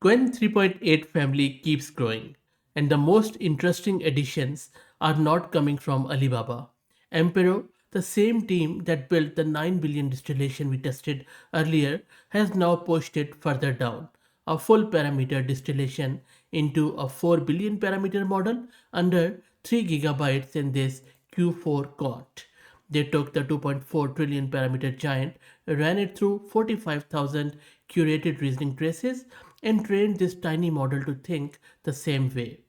Qwen 3.8 family keeps growing, and the most interesting additions are not coming from Alibaba. Emperor, the same team that built the 9 billion distillation we tested earlier, has now pushed it further down. A full parameter distillation into a 4 billion parameter model under 3 gigabytes in this Q4 Quant. They took the 2.4 trillion parameter giant, ran it through 45,000 curated reasoning traces, and trained this tiny model to think the same way.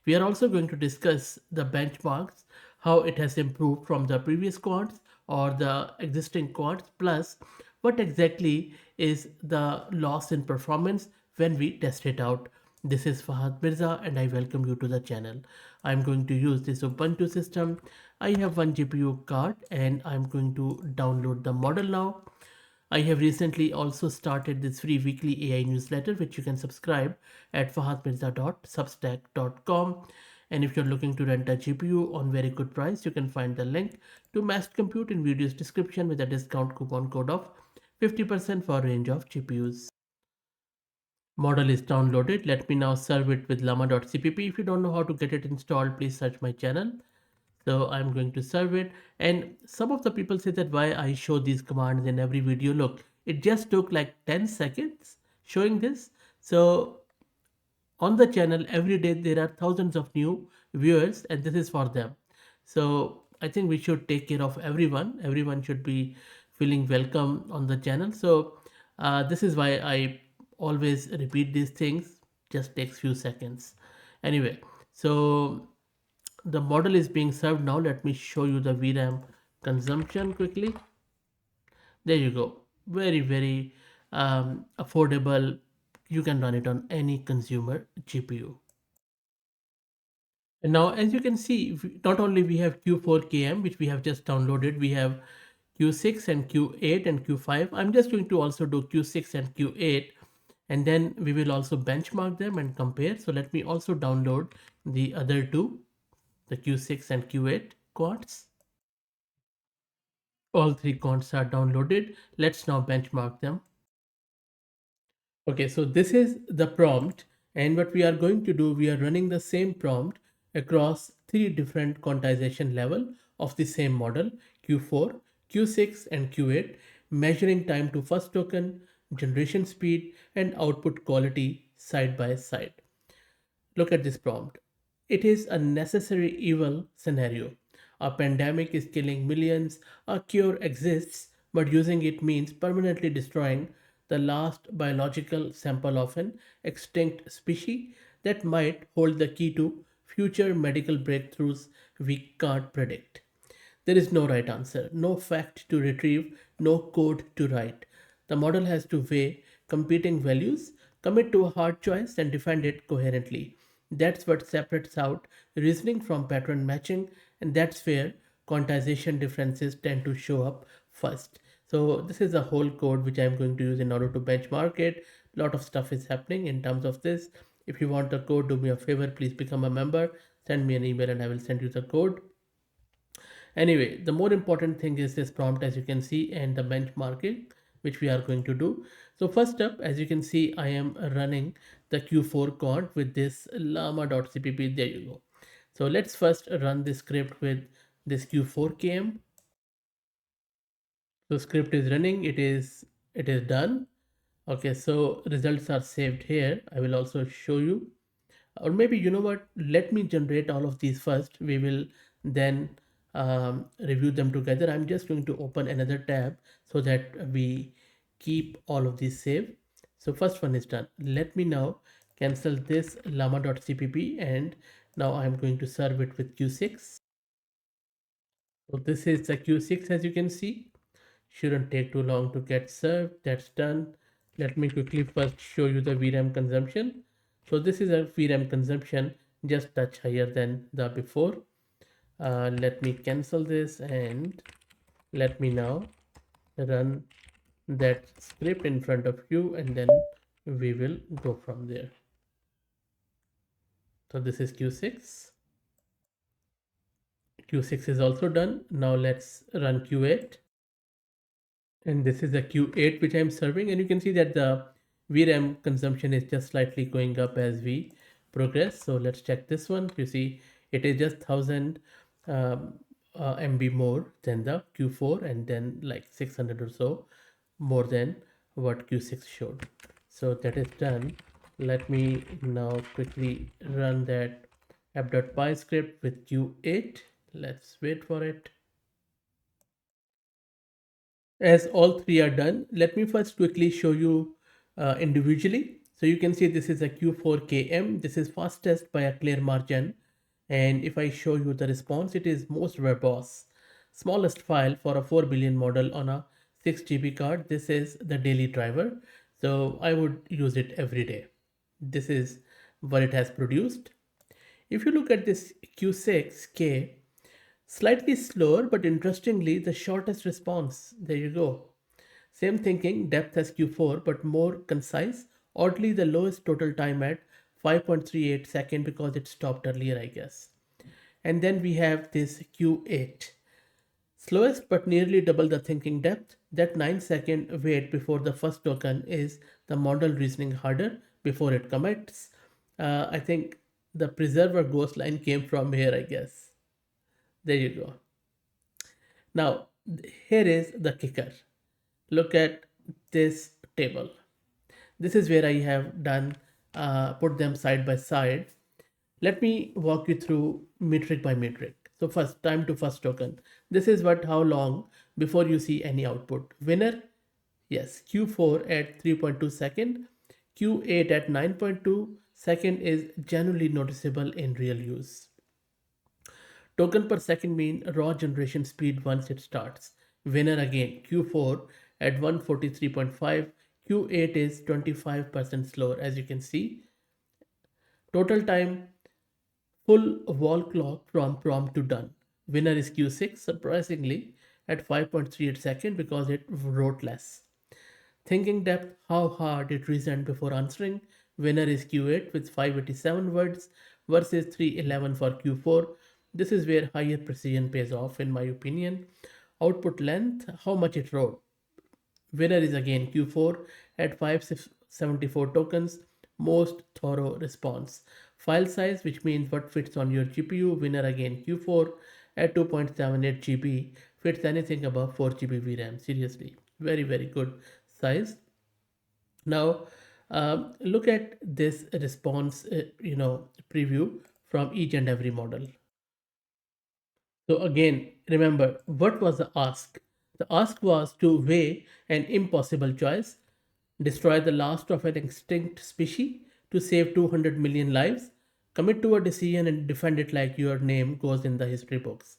We are also going to discuss the benchmarks, how it has improved from the previous quants or the existing quants, plus what exactly is the loss in performance when we test it out. This is Fahad Mirza and I welcome you to the channel. I'm going to use this Ubuntu system. I have one GPU card and I'm going to download the model now. I have recently also started this free weekly AI newsletter, which you can subscribe at fahadmirza.substack.com. And if you're looking to rent a GPU on very good price, you can find the link to Mass Compute in video's description with a discount coupon code of 50% for a range of GPUs. Model is downloaded. Let me now serve it with llama.cpp. If you don't know how to get it installed, please search my channel. So I'm going to serve it, and some of the people say that why I show these commands in every video. Look, it just took like 10 seconds showing this. So on the channel every day there are thousands of new viewers and this is for them. So I think we should take care of everyone should be feeling welcome on the channel. So this is why I always repeat these things, just takes few seconds anyway. So the model is being served now. Let me show you the VRAM consumption quickly. There you go. Very affordable. You can run it on any consumer GPU. And now as you can see, not only we have Q4KM which we have just downloaded, we have Q6 and Q8 and Q5. I'm just going to also do Q6 and Q8 and then we will also benchmark them and compare. So let me also download the other two, the Q6 and Q8 quads. All three quants are downloaded. Let's now benchmark them. Okay, so this is the prompt, and what we are going to do, we are running the same prompt across three different quantization level of the same model, Q4, Q6 and Q8, measuring time to first token, generation speed and output quality side by side. Look at this prompt. It is a necessary evil scenario. A pandemic is killing millions, a cure exists, but using it means permanently destroying the last biological sample of an extinct species that might hold the key to future medical breakthroughs we can't predict. There is no right answer, no fact to retrieve, no code to write. The model has to weigh competing values, commit to a hard choice, and defend it coherently. That's what separates out reasoning from pattern matching, and that's where quantization differences tend to show up first. So this is the whole code which I'm going to use in order to benchmark it. A lot of stuff is happening in terms of this. If you want the code, do me a favor, please become a member, send me an email and I will send you the code. Anyway, the more important thing is this prompt, as you can see, and the benchmarking which we are going to do. So first up, as you can see, I am running the Q4 quant with this llama.cpp. There you go. So let's first run this script with this Q4KM. So script is running, it is done. Okay, so results are saved here. I will also show you, or maybe you know what, let me generate all of these first. We will then review them together. I'm just going to open another tab so that we keep all of these saved. So first one is done. Let me now cancel this llama.cpp and now I'm going to serve it with Q6. So this is the Q6, as you can see. Shouldn't take too long to get served. That's done. Let me quickly first show you the VRAM consumption. So this is a VRAM consumption just touch higher than the before. Let me cancel this and let me now run that script in front of you and then we will go from there. So this is Q6. Q6 is also done. Now let's run Q8. And this is the Q8 which I'm serving, and you can see that the VRAM consumption is just slightly going up as we progress. So let's check this one. You see, it is just 1000 um, MB more than the Q4, and then like 600 or so more than what Q6 showed. So that is done. Let me now quickly run that app.py script with Q8. Let's wait for it. As all three are done, let me first quickly show you individually. So you can see this is a Q4KM. This is fastest by a clear margin. And if I show you the response, it is most verbose. Smallest file for a 4 billion model on a 6 GB card. This is the daily driver. So I would use it every day. This is what it has produced. If you look at this Q6K, slightly slower, but interestingly, the shortest response. There you go. Same thinking, depth as Q4, but more concise. Oddly, the lowest total time at 5.38 second because it stopped earlier, I guess. And then we have this Q8. Slowest but nearly double the thinking depth. That 9-second wait before the first token is the model reasoning harder before it commits. I think the preserver ghost line came from here, I guess. There you go. Now, here is the kicker. Look at this table. This is where I have done, put them side by side. Let me walk you through metric by metric. So first, time to first token. This is how long before you see any output. Winner, yes, Q4 at 3.2 second, Q8 at 9.2 second is generally noticeable in real use. Token per second mean raw generation speed once it starts. Winner again, Q4 at 143.5, Q8 is 25% slower as you can see. Total time, full wall clock from prompt to done. Winner is Q6, surprisingly, at 5.38 second because it wrote less. Thinking depth, how hard it reasoned before answering. Winner is Q8 with 587 words versus 311 for Q4. This is where higher precision pays off, in my opinion. Output length, how much it wrote. Winner is again Q4 at 574 tokens, most thorough response. File size, which means what fits on your GPU. Winner again Q4 at 2.78 GB, fits anything above 4 GB VRAM. Seriously, very, very good size. Now, look at this response, preview from each and every model. So again, remember, what was the ask? The ask was to weigh an impossible choice, destroy the last of an extinct species to save 200 million lives, commit to a decision and defend it like your name goes in the history books.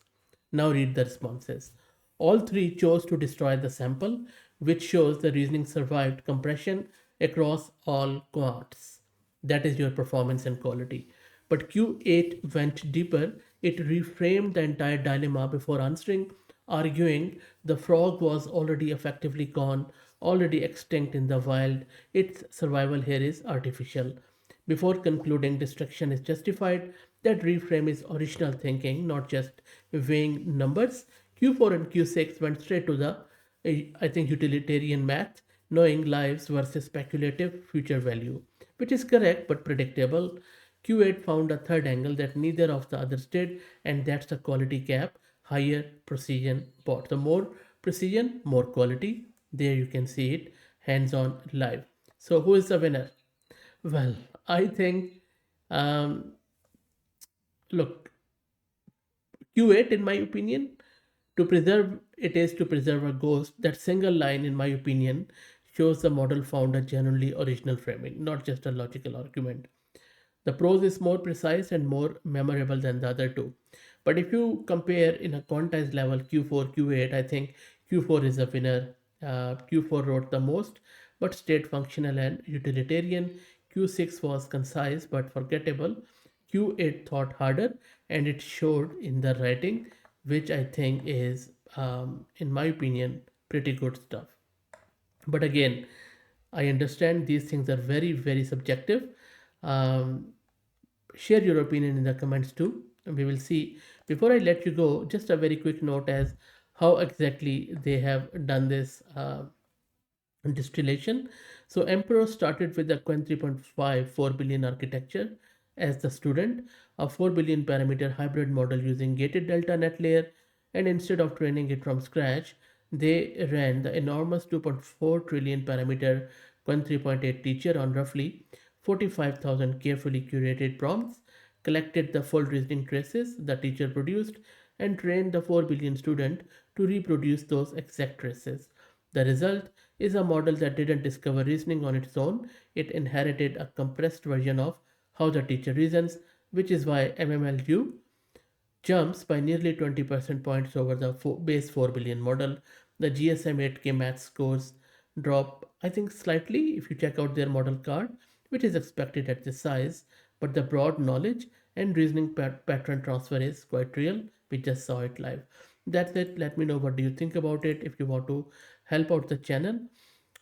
Now read the responses. All three chose to destroy the sample, which shows the reasoning survived compression across all quants. That is your performance and quality. But Q8 went deeper. It reframed the entire dilemma before answering, arguing the frog was already effectively gone, already extinct in the wild. Its survival here is artificial. Before concluding destruction is justified, that reframe is original thinking, not just weighing numbers. Q4 and Q6 went straight to the, I think, utilitarian math, knowing lives versus speculative future value, which is correct but predictable. Q8 found a third angle that neither of the others did, and that's the quality gap, higher precision bot. The more precision, more quality. There you can see it hands on live. So, who is the winner? Well, I think, um, look, Q8, in my opinion, to preserve it is to preserve a ghost. That single line, in my opinion, shows the model found a genuinely original framing, not just a logical argument. The prose is more precise and more memorable than the other two. But if you compare in a quantized level Q4, Q8, I think Q4 is a winner. Q4 wrote the most, but stayed functional and utilitarian. Q6 was concise but forgettable. Q8 thought harder and it showed in the writing, which I think is, in my opinion, pretty good stuff. But again, I understand these things are very, very subjective. Um, Share your opinion in the comments too. And we will see. Before I let you go, just a very quick note as how exactly they have done this distillation. So Emperor started with the Qwen 3.5 4 billion architecture as the student, a 4 billion parameter hybrid model using gated delta net layer, and instead of training it from scratch, they ran the enormous 2.4 trillion parameter Qwen 3.8 teacher on roughly 45,000 carefully curated prompts, collected the full reasoning traces the teacher produced, and trained the 4 billion student to reproduce those exact traces. The result is a model that didn't discover reasoning on its own, it inherited a compressed version of how the teacher reasons, which is why MMLU jumps by nearly 20 percent points over the base 4 billion model. The GSM 8K math scores drop, I think, slightly if you check out their model card, which is expected at this size, but the broad knowledge and reasoning pattern transfer is quite real. We just saw it live. That's it. Let me know what do you think about it. If you want to help out the channel,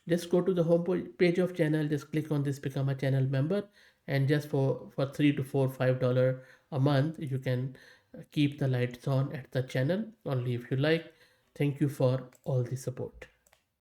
just go to the home page of channel, just click on this become a channel member, and just for $3 to $5 a month you can keep the lights on at the channel only if you like. Thank you for all the support.